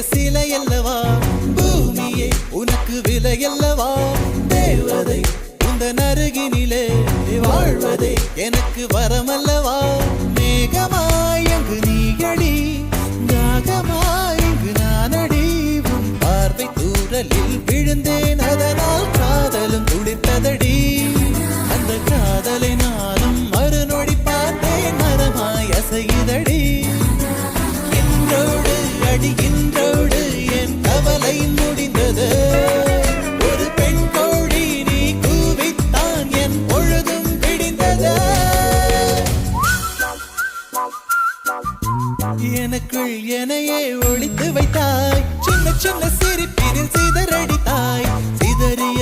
சிலையல்லவா பூமியே உனக்கு விலையல்லவா தேவதை உந்தன் அருகினிலே வாழ்வதே எனக்கு வரமல்லவா மேகமாய் அங்கு நீயடி நாகமாய் இங்கு நானடி உன் பார்வை தூரலில் விழுந்தேன் அதனால் காதலும் துளிர்த்ததடி அந்த காதலை நானும் மறுநொடி பார்த்தேன் மரமாய் அசையுதடி இன்றோடு அடி இன்றோடு என் கவலை முடிந்தது ஒரு பெண் கோழி நீ கூவித்தான் என் பொழுதும் விடிந்தது எனக்குள் எனையே ஒளித்து வைத்தாய் சின்ன சின்ன சிரிப்பினில் சிதறடித்தாய் சிதறிய